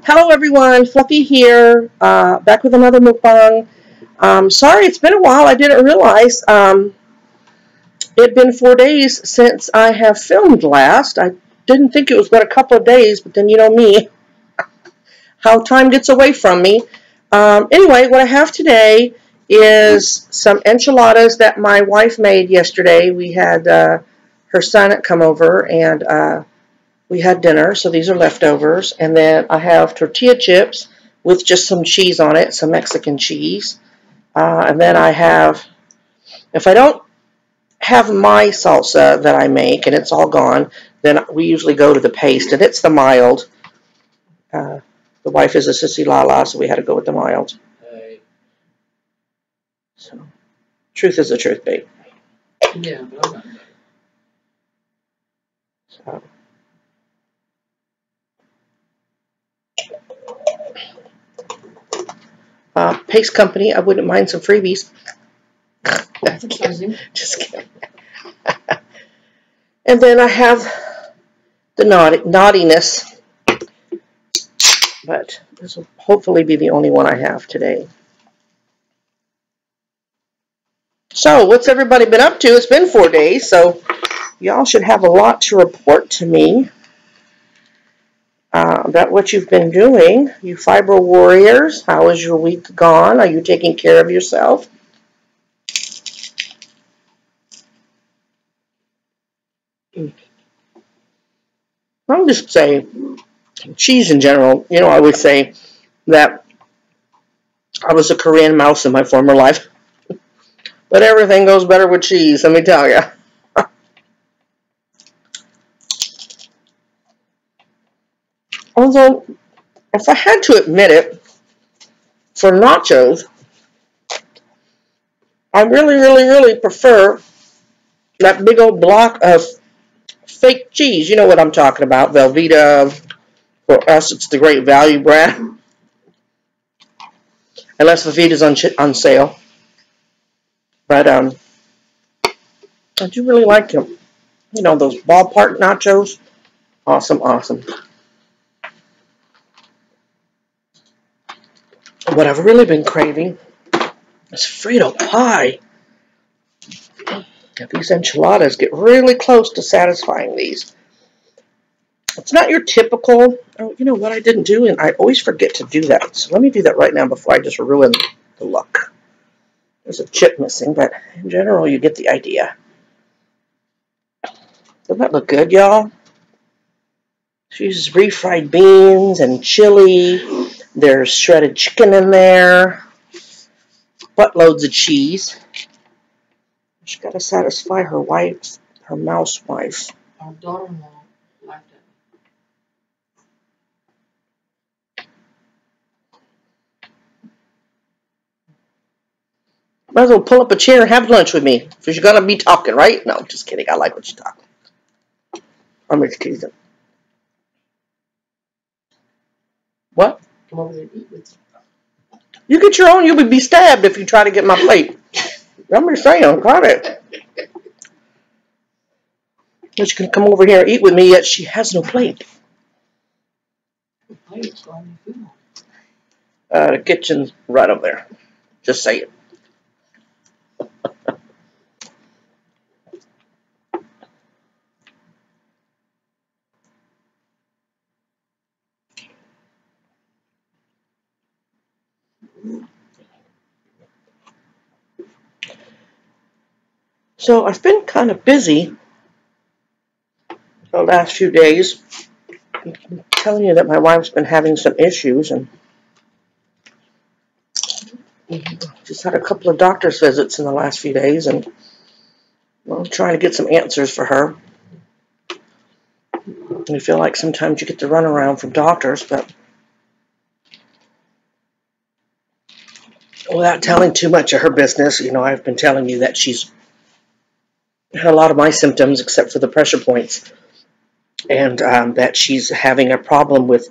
Hello everyone, Fluffy here, back with another mukbang. Sorry, it's been a while. I didn't realize it'd been 4 days since I have filmed last. I didn't think it was but a couple of days, but then you know me, how time gets away from me. Anyway, what I have today is some enchiladas that my wife made yesterday. We had her son come over and we had dinner, so these are leftovers. And then I have tortilla chips with just some cheese on it, some Mexican cheese. And then I have, if I don't have my salsa that I make and it's all gone, then we usually go to the paste, and it's the mild. The wife is a sissy lala, so we had to go with the mild. So, truth is the truth, babe. Yeah, but I'm not. So. Paste Company, I wouldn't mind some freebies. Just kidding. And then I have the naughtiness, but this will hopefully be the only one I have today. So, what's everybody been up to? It's been 4 days, so y'all should have a lot to report to me about what you've been doing. You fibro warriors, how is your week gone? Are you taking care of yourself? I'll just say, cheese in general, you know, I would say that I was a Korean mouse in my former life. But everything goes better with cheese, let me tell you. Although, if I had to admit it, for nachos, I really prefer that big old block of fake cheese. You know what I'm talking about. Velveeta. For us, it's the Great Value brand. Unless Velveeta's on sale. But I do really like them. You know, those ballpark nachos. Awesome. What I've really been craving is Frito pie. These enchiladas get really close to satisfying these. It's not your typical, oh, you know what I didn't do, and I always forget to do that. So let me do that right now before I just ruin the look. There's a chip missing, but in general, you get the idea. Doesn't that look good, y'all? She uses refried beans and chili. There's shredded chicken in there. Buttloads of cheese. She's got to satisfy her wife, her mouse wife. Our daughter-in-law liked it. Might as well pull up a chair and have lunch with me. Because you're going to be talking, right? No, just kidding. I like what you're talking. I'm just kidding. What? Come over there and eat with you. You get your own. You would be stabbed if you try to get my plate. I'm just saying. Got it. She can come over here and eat with me, yet she has no plate. The plate's on the food. The kitchen's right over there. Just say it. So I've been kind of busy the last few days. I'm telling you that my wife's been having some issues, and just had a couple of doctor's visits in the last few days, and I'm trying to get some answers for her. You feel like sometimes you get the runaround from doctors, but without telling too much of her business, you know, I've been telling you that she's had a lot of my symptoms except for the pressure points, and that she's having a problem with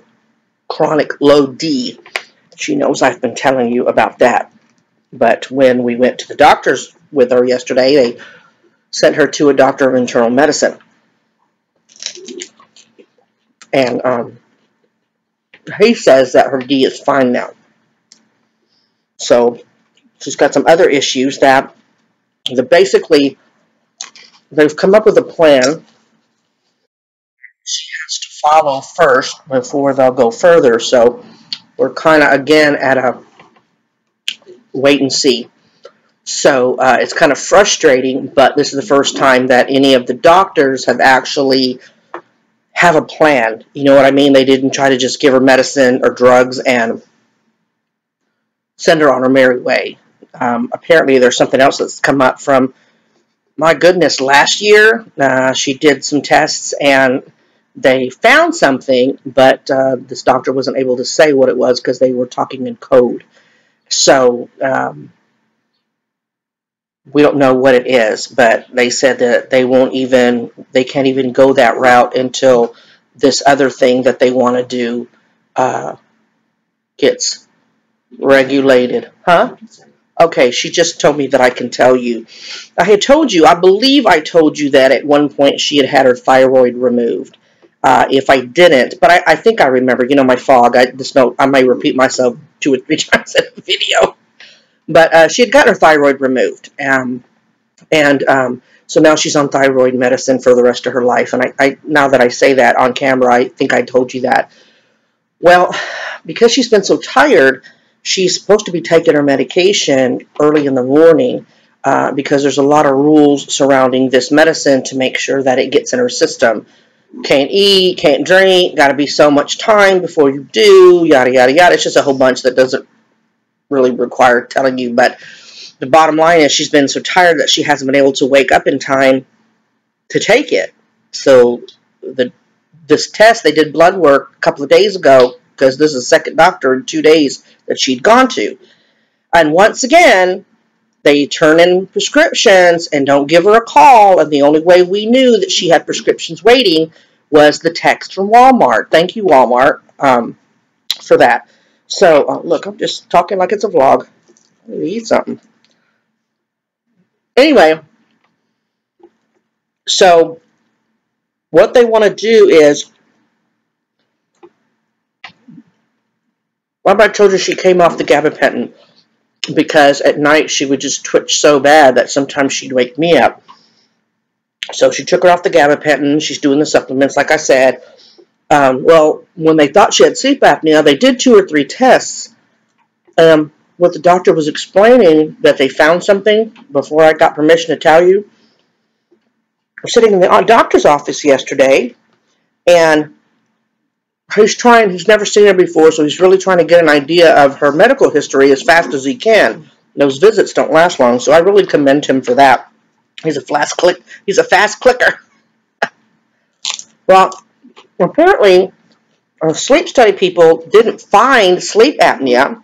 chronic low D. She knows I've been telling you about that. But when we went to the doctors with her yesterday, they sent her to a doctor of internal medicine. And he says that her D is fine now. So she's got some other issues that basically they've come up with a plan she has to follow first before they'll go further. So we're kind of again at a wait and see. So it's kind of frustrating, but this is the first time that any of the doctors have actually have a plan. You know what I mean? They didn't try to just give her medicine or drugs and send her on her merry way. Apparently, there's something else that's come up from, my goodness, last year. She did some tests and they found something, but this doctor wasn't able to say what it was because they were talking in code. So we don't know what it is, but they said that they can't even go that route until this other thing that they want to do gets regulated. Huh? Okay, she just told me that I can tell you. I believe I told you that at one point she had her thyroid removed. If I didn't, but I think I remember, my fog, I may repeat myself 2 or 3 times in a video. But she had got her thyroid removed. So now she's on thyroid medicine for the rest of her life. And I now that I say that on camera, I think I told you that. Well, because she's been so tired, she's supposed to be taking her medication early in the morning because there's a lot of rules surrounding this medicine to make sure that it gets in her system. Can't eat, can't drink, got to be so much time before you do, yada, yada, yada. It's just a whole bunch that doesn't really require telling you, but the bottom line is she's been so tired that she hasn't been able to wake up in time to take it. So this test, they did blood work a couple of days ago because this is the second doctor in 2 days that she'd gone to. And once again, they turn in prescriptions and don't give her a call. And the only way we knew that she had prescriptions waiting was the text from Walmart. Thank you, Walmart, for that. So, look, I'm just talking like it's a vlog. Let me eat something. Anyway, so what they want to do is, remember I told you she came off the gabapentin because at night she would just twitch so bad that sometimes she'd wake me up. So she took her off the gabapentin. She's doing the supplements, like I said. Well, when they thought she had sleep apnea, they did 2 or 3 tests. What the doctor was explaining, that they found something before I got permission to tell you. I was sitting in the doctor's office yesterday, and he's never seen her before, so he's really trying to get an idea of her medical history as fast as he can. Those visits don't last long, so I really commend him for that. He's a fast clicker. Well, apparently, sleep study people didn't find sleep apnea.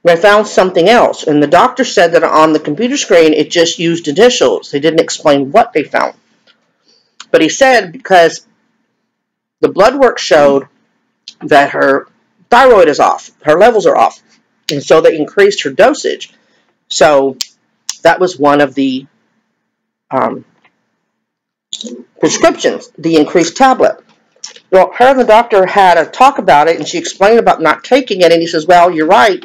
They found something else, and the doctor said that on the computer screen it just used initials. They didn't explain what they found. But he said because the blood work showed that her thyroid is off, her levels are off, and so they increased her dosage. So that was one of the prescriptions, the increased tablet. Well, her and the doctor had a talk about it, and she explained about not taking it, and he says, well, you're right,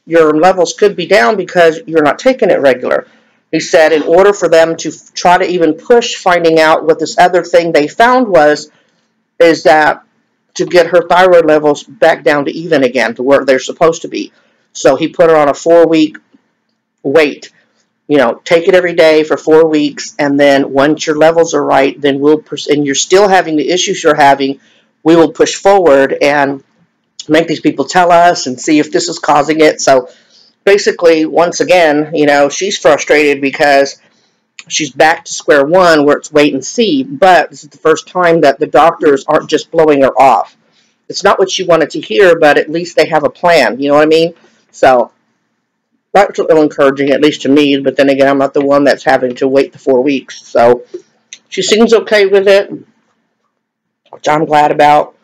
your levels could be down because you're not taking it regular. He said in order for them to try to even push finding out what this other thing they found is that to get her thyroid levels back down to even again, to where they're supposed to be. So he put her on a 4-week wait. Take it every day for 4 weeks, and then once your levels are right, then and you're still having the issues you're having, we will push forward and make these people tell us and see if this is causing it. So basically, once again, she's frustrated because she's back to square one where it's wait and see, but this is the first time that the doctors aren't just blowing her off. It's not what she wanted to hear, but at least they have a plan, you know what I mean? So that's a little encouraging, at least to me, but then again, I'm not the one that's having to wait the 4 weeks. So she seems okay with it, which I'm glad about,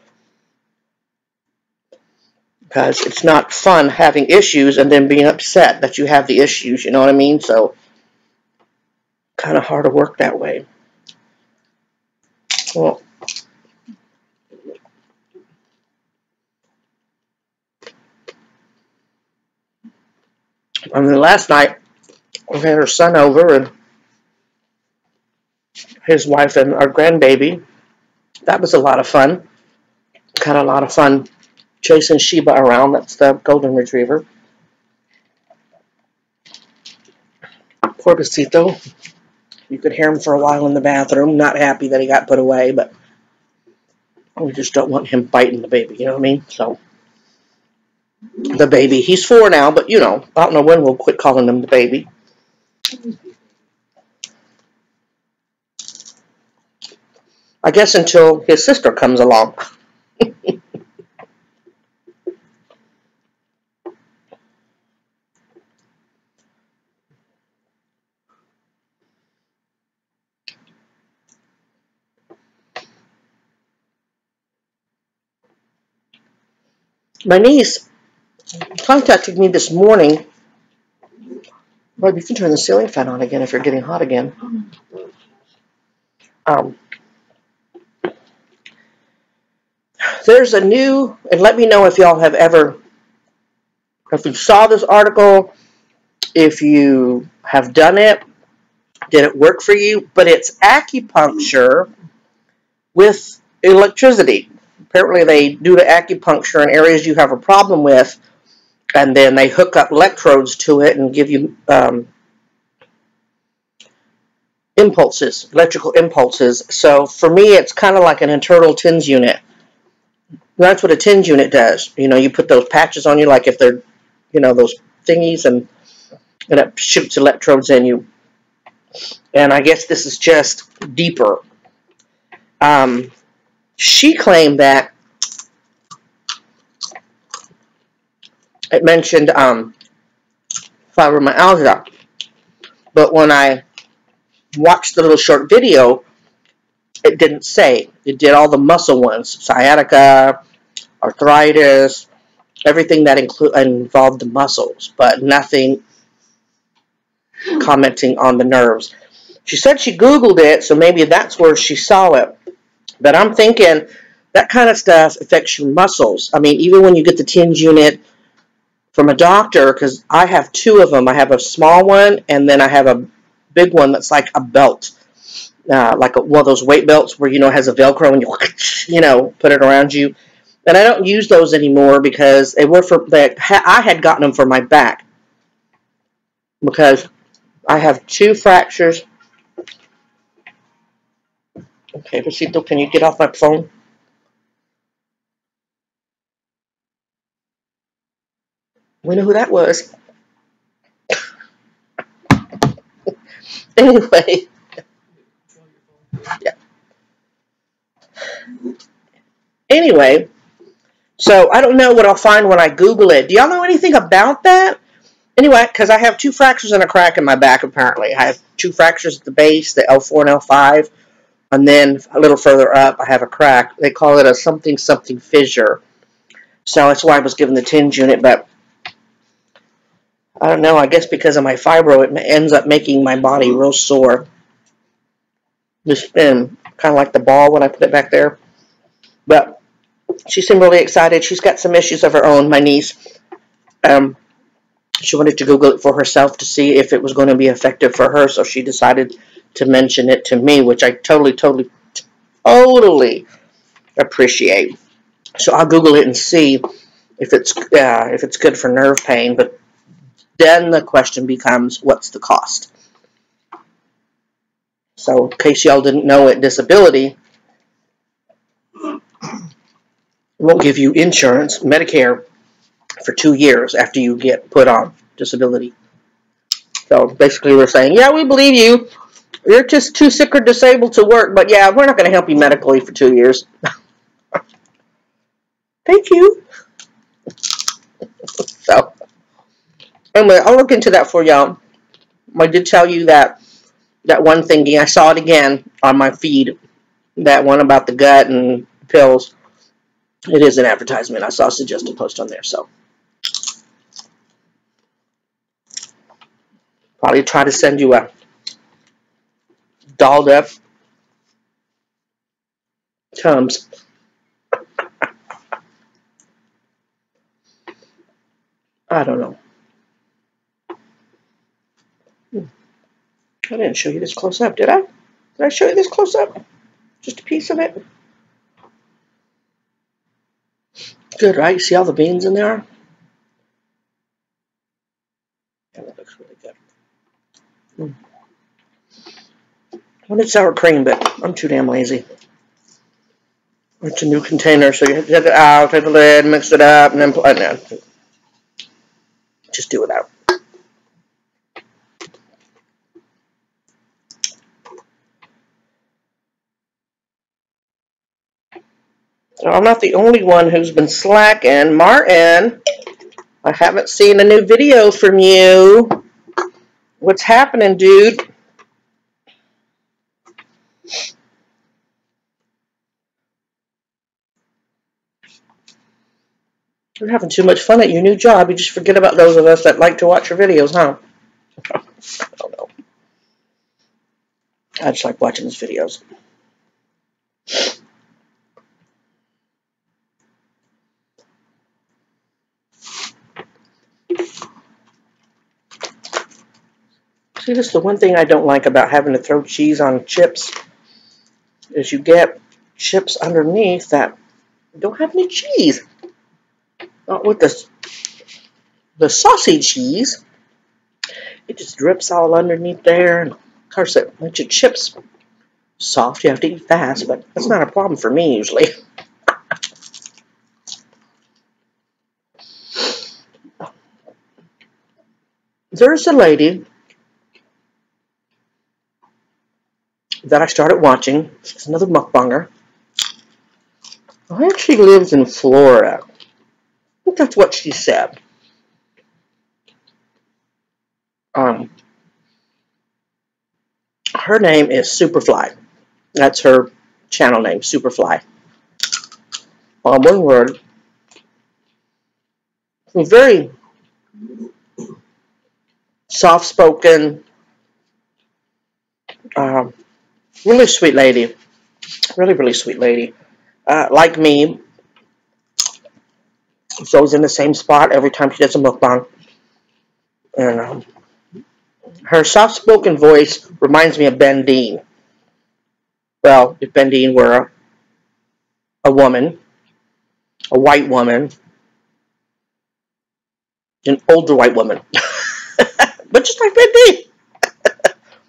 because it's not fun having issues and then being upset that you have the issues, you know what I mean? So kind of hard to work that way. Well, And then last night, we had her son over and his wife and our grandbaby. That was a lot of fun. Had a lot of fun chasing Sheba around. That's the golden retriever. Poor Besito. You could hear him for a while in the bathroom. Not happy that he got put away, but we just don't want him biting the baby. You know what I mean? So, the baby. He's 4 now, but I don't know when we'll quit calling him the baby. I guess until his sister comes along. My niece contacted me this morning. Well, you can turn the ceiling fan on again if you're getting hot again. There's a new, and let me know if y'all have ever, if you saw this article, if you have done it, did it work for you? But it's acupuncture with electricity. Apparently they do the acupuncture in areas you have a problem with, and then they hook up electrodes to it and give you impulses, electrical impulses. So for me, it's kind of like an internal TINS unit. That's what a TINS unit does. You put those patches on you, like if they're, those thingies, and it shoots electrodes in you. And I guess this is just deeper. She claimed that it mentioned fibromyalgia, but when I watched the little short video, it didn't say. It did all the muscle ones, sciatica, arthritis, everything that involved the muscles, but nothing commenting on the nerves. She said she Googled it, so maybe that's where she saw it. But I'm thinking that kind of stuff affects your muscles. I mean, even when you get the TINS unit from a doctor, because I have 2 of them. I have a small one, and then I have a big one that's like a belt, like one of those weight belts where, has a Velcro and you, put it around you. And I don't use those anymore because they were I had gotten them for my back because I have 2 fractures. Okay, Rosito, can you get off my phone? We know who that was. Anyway. Yeah. Anyway, so I don't know what I'll find when I Google it. Do y'all know anything about that? Anyway, because I have 2 fractures and a crack in my back, apparently. I have 2 fractures at the base, the L4 and L5, and then a little further up, I have a crack. They call it a something fissure. So that's why I was given the TINS unit, but I don't know. I guess because of my fibro, it ends up making my body real sore. The spin, kind of like the ball when I put it back there. But she seemed really excited. She's got some issues of her own, my niece. She wanted to Google it for herself to see if it was going to be effective for her, so she decided to mention it to me, which I totally appreciate. So I'll Google it and see if it's good for nerve pain. But then the question becomes, what's the cost? So in case y'all didn't know it, disability won't give you insurance, Medicare, for 2 years after you get put on disability. So basically we're saying, yeah, we believe you. You're just too sick or disabled to work, but yeah, we're not going to help you medically for 2 years. Thank you. So anyway, I'll look into that for y'all. I did tell you that one thingy. I saw it again on my feed. That one about the gut and pills. It is an advertisement. I saw a suggested post on there, so probably try to send you a dolled up Tums. I don't know. I didn't show you this close up, did I? Did I show you this close up? Just a piece of it? Good, right? You see all the beans in there? Yeah, that looks really good. I wanted sour cream, but I'm too damn lazy. It's a new container, so you have to take it out, take the lid, mix it up, and then just do it out. I'm not the only one who's been slacking. Martin, I haven't seen a new video from you. What's happening, dude? You're having too much fun at your new job. You just forget about those of us that like to watch your videos, huh? I don't know. I just like watching his videos. See, this is the one thing I don't like about having to throw cheese on chips, is you get chips underneath that don't have any cheese. Not with the saucy cheese. It just drips all underneath there. And of course, it makes your chips soft. You have to eat fast, but that's not a problem for me usually. There's a lady that I started watching. She's another mukbanger. She actually lives in Florida. I think that's what she said. Her name is Superfly. That's her channel name, Superfly. One word. Very soft-spoken, really sweet lady. Really, really sweet lady. Like me, she's always in the same spot every time she does a mukbang. And her soft-spoken voice reminds me of Ben Dean. Well, if Ben Dean were a woman, a white woman, an older white woman. But just like Ben Dean.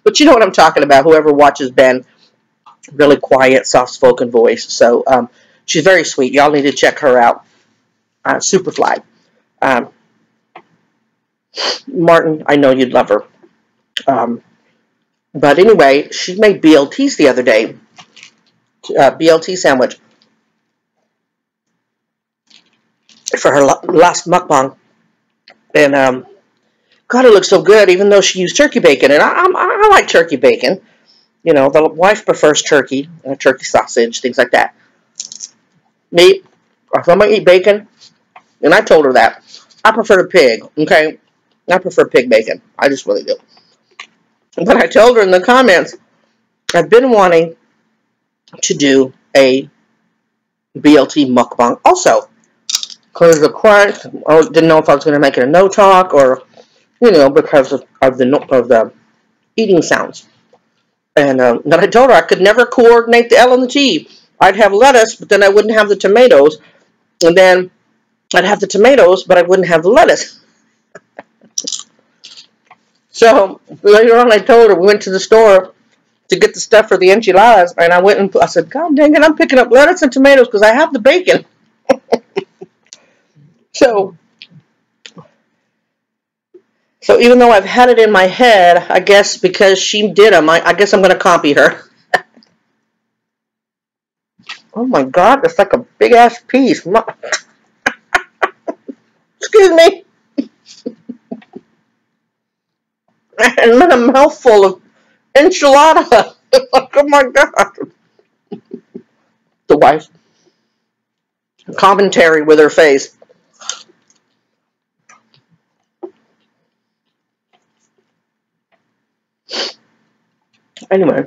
But you know what I'm talking about. Whoever watches Ben, really quiet, soft-spoken voice. So she's very sweet. Y'all need to check her out. Superfly. Martin, I know you'd love her. But anyway, she made BLTs the other day. BLT sandwich for her last mukbang. And God, it looks so good, even though she used turkey bacon. And I like turkey bacon. You know, the wife prefers turkey, turkey sausage, things like that. Me, if I'm going to eat bacon, and I told her that, I prefer the pig, okay? I prefer pig bacon. I just really do. But I told her in the comments, I've been wanting to do a BLT mukbang also. Because of the crunch, I didn't know if I was going to make it a no talk or, you know, because of the eating sounds. And then I told her I could never coordinate the L and the T. I'd have lettuce, but then I wouldn't have the tomatoes. And then I'd have the tomatoes, but I wouldn't have the lettuce. So later on, I told her we went to the store to get the stuff for the enchiladas, and I said, God dang it, I'm picking up lettuce and tomatoes because I have the bacon. So even though I've had it in my head, I guess because she did them, I guess I'm going to copy her. Oh my God, that's like a big ass piece. Excuse me. And then a mouthful of enchilada. Oh my God. The wife. Commentary with her face. Anyway,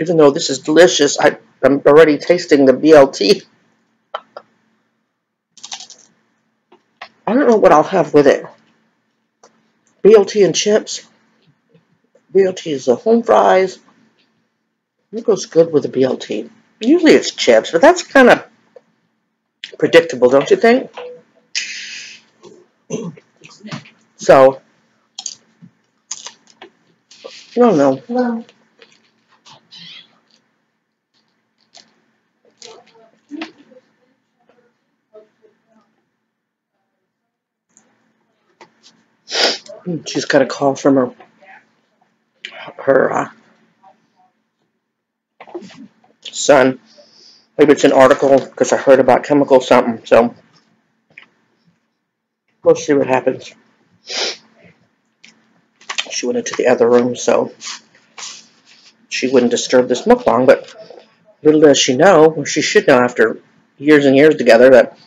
even though this is delicious, I'm already tasting the BLT. I don't know what I'll have with it. BLT and chips. BLT is the home fries. It goes good with the BLT. Usually it's chips, but that's kind of predictable, don't you think? So, I don't know. Well, She's got a call from her son. Maybe it's an article because I heard about chemical something. So we'll see what happens. She went into the other room so she wouldn't disturb this mukbang. But little does she know, or she should know after years and years together, that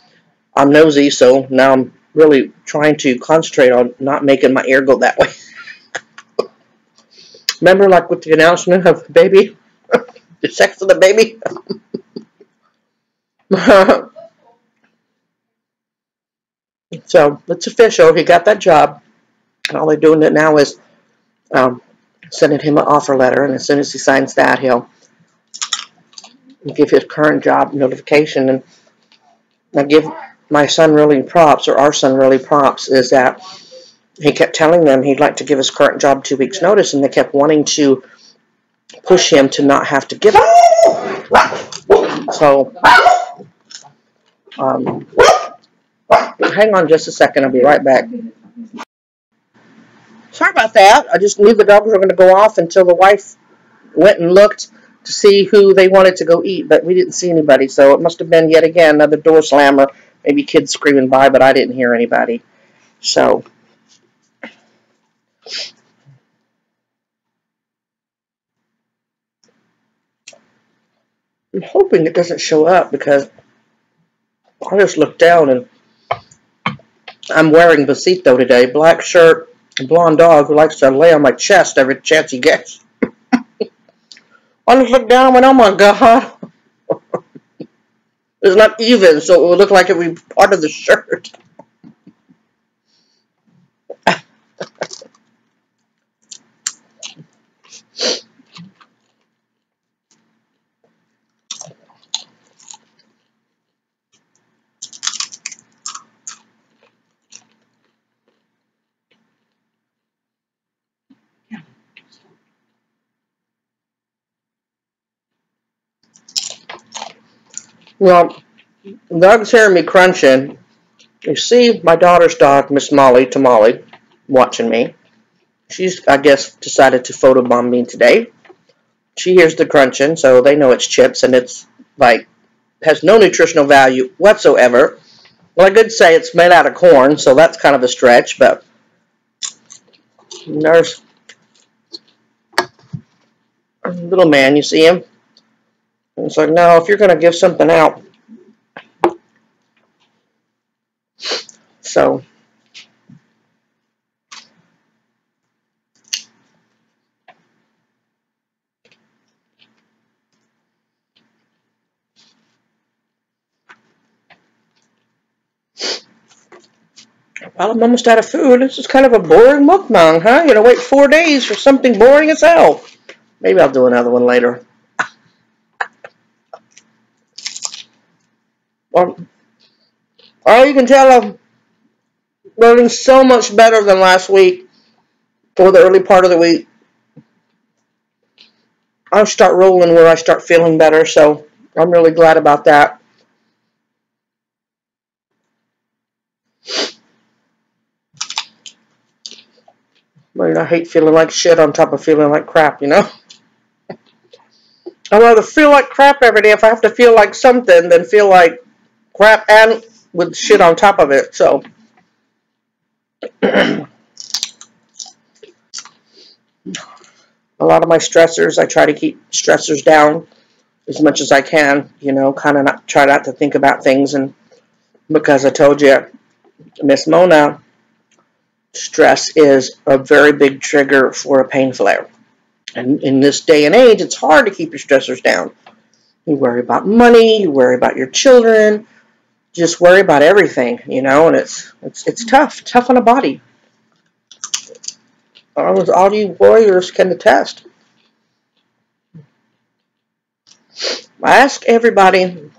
I'm nosy. So now I'm really trying to concentrate on not making my ear go that way. Remember, like with the announcement of the baby, the sex of the baby. So it's official. He got that job. And all they're doing it now is sending him an offer letter. And as soon as he signs that, he'll give his current job notification. And I give my son really props, or our son really props, is that he kept telling them he'd like to give his current job 2 weeks notice, and they kept wanting to push him to not have to give it. So, hang on just a second. I'll be right back. Sorry about that. I just knew the dogs were going to go off until the wife went and looked to see who they wanted to go eat, but we didn't see anybody, so it must have been yet again another door slammer, maybe kids screaming by, but I didn't hear anybody. So I'm hoping it doesn't show up because I just looked down and I'm wearing Besito today, black shirt, blonde dog who likes to lay on my chest every chance he gets. I just looked down and went, oh my God. It's not even, so it would look like it would be part of the shirt. Well, dog's hearing me crunching. You see my daughter's dog, Miss Molly, Tamale, watching me. She's, I guess, decided to photobomb me today. She hears the crunching, so they know it's chips, and it's like has no nutritional value whatsoever. Well, I could say it's made out of corn, so that's kind of a stretch, but there's a little man, you see him? And it's like, no, if you're going to give something out. So, well, I'm almost out of food. This is kind of a boring mukbang, huh? You're going to wait 4 days for something boring as hell. Maybe I'll do another one later. Well, you can tell I'm running so much better than last week or the early part of the week. I'll start rolling where I start feeling better, so I'm really glad about that. I mean, I hate feeling like shit on top of feeling like crap, you know? I'd rather feel like crap every day if I have to feel like something than feel like crap and with shit on top of it, so. A lot of my stressors, I try to keep stressors down as much as I can, you know, kind of try not to think about things. And because I told you, Miss Mona, stress is a very big trigger for a pain flare. And in this day and age, it's hard to keep your stressors down. You worry about money, you worry about your children, just worry about everything, you know, and it's tough on the body. All you warriors can attest. I ask everybody,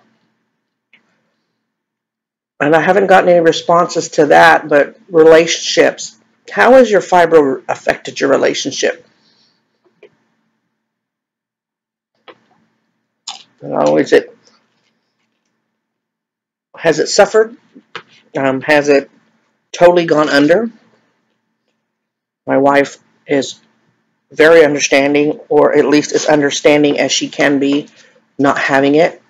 and I haven't gotten any responses to that, but relationships. How has your fibro affected your relationship? Has it suffered? Has it totally gone under? My wife is very understanding, or at least as understanding as she can be, not having it.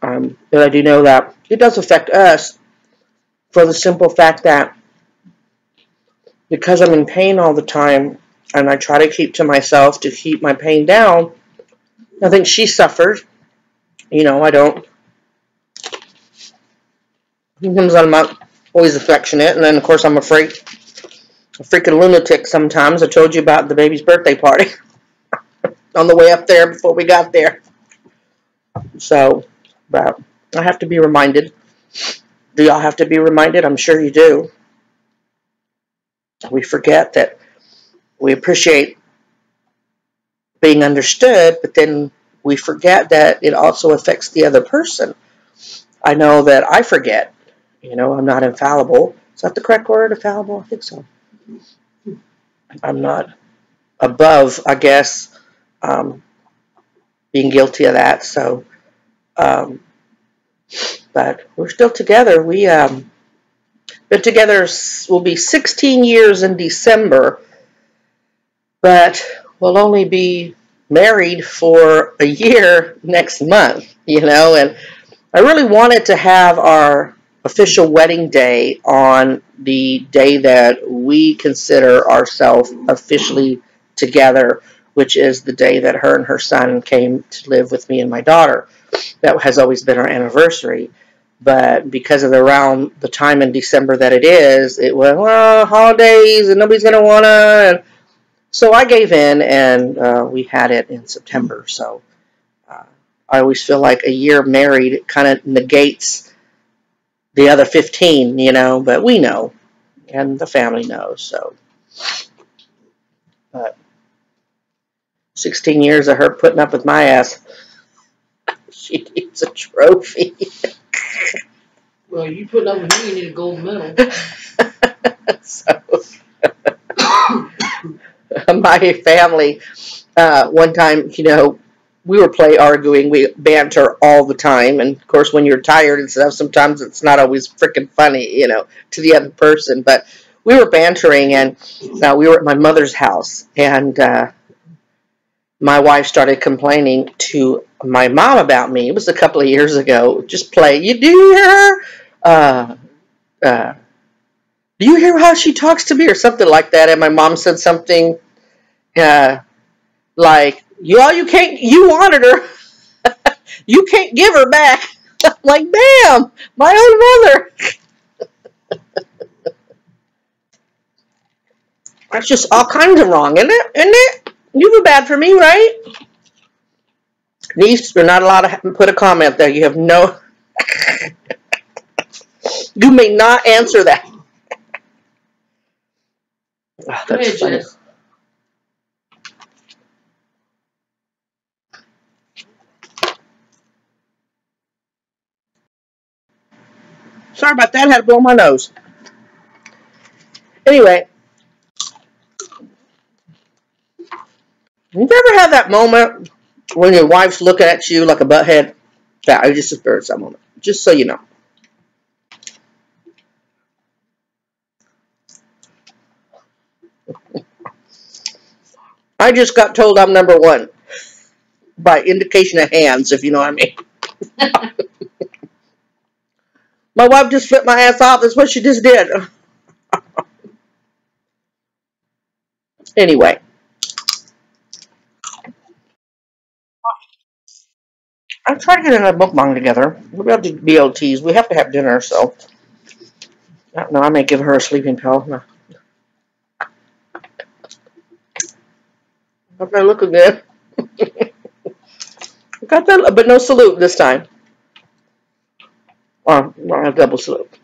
But I do know that it does affect us for the simple fact that because I'm in pain all the time, and I try to keep to myself to keep my pain down, I think she suffers. I don't. Sometimes I'm not always affectionate, and then of course I'm a freaking lunatic sometimes. I told you about the baby's birthday party on the way up there before we got there. So, but I have to be reminded. Do y'all have to be reminded? I'm sure you do. We forget that we appreciate being understood, but then we forget that it also affects the other person. I know that I forget. I'm not infallible. Is that the correct word, infallible? I think so. I'm not above, I guess, um, being guilty of that. So, um, but we're still together. We been together. Will be 16 years in December, but we'll only be married for a year next month. And I really wanted to have our official wedding day on the day that we consider ourselves officially together, which is the day that her and her son came to live with me and my daughter. That has always been our anniversary. But because of around the time in December that it was, well, holidays and nobody's going to want to. And so I gave in, and we had it in September. So uh, I always feel like a year married kind of negates the other 15, but we know, and the family knows. So, but 16 years of her putting up with my ass, she needs a trophy. Well, you put up with me, you need a gold medal. So, my family, one time, we were arguing, we banter all the time, and of course, when you're tired and stuff, sometimes it's not always freaking funny, to the other person, but we were bantering, and we were at my mother's house, and my wife started complaining to my mom about me. It was a couple of years ago. Just play. Do you hear her? Uh, do you hear how she talks to me, or something like that? And my mom said something uh, like, you can't, you wanted her. You can't give her back. I'm like, damn, my own mother. That's just all kinds of wrong, isn't it? Isn't it? You feel bad for me, right? Niece, you're not allowed to put a comment there. You have no. You may not answer that. Oh, that's funny. Jess. Sorry about that. I had to blow my nose. Anyway, you ever have that moment when your wife's looking at you like a butthead? Yeah, I just experienced that moment. Just so you know. I just got told I'm number one by indication of hands, if you know what I mean. My wife just flipped my ass off. That's what she just did. Anyway, I'm trying to get another mukbang together. Maybe I'll do BLTs. We have to have dinner, so. I don't know. I may give her a sleeping pill. No. Hope I look good. Got that, but no salute this time. Or a double salute.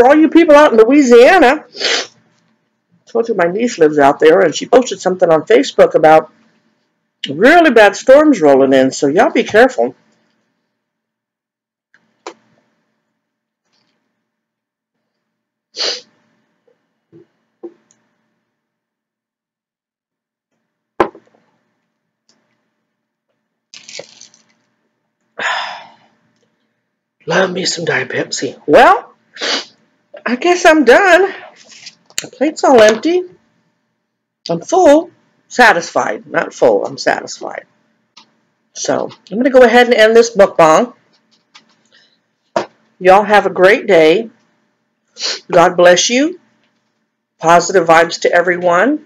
For all you people out in Louisiana, I told you my niece lives out there, and she posted something on Facebook about really bad storms rolling in, so y'all be careful. Love me some Diet Pepsi. Well, I guess I'm done. The plate's all empty. I'm full. Satisfied. Not full. I'm satisfied. So, I'm going to go ahead and end this mukbang. Y'all have a great day. God bless you. Positive vibes to everyone.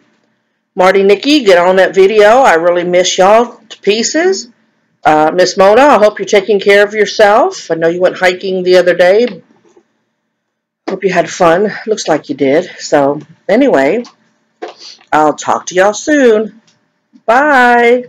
Marty, Nikki, get on that video. I really miss y'all to pieces. Miss Mona, I hope you're taking care of yourself. I know you went hiking the other day. Hope you had fun. Looks like you did. So, anyway, I'll talk to y'all soon. Bye.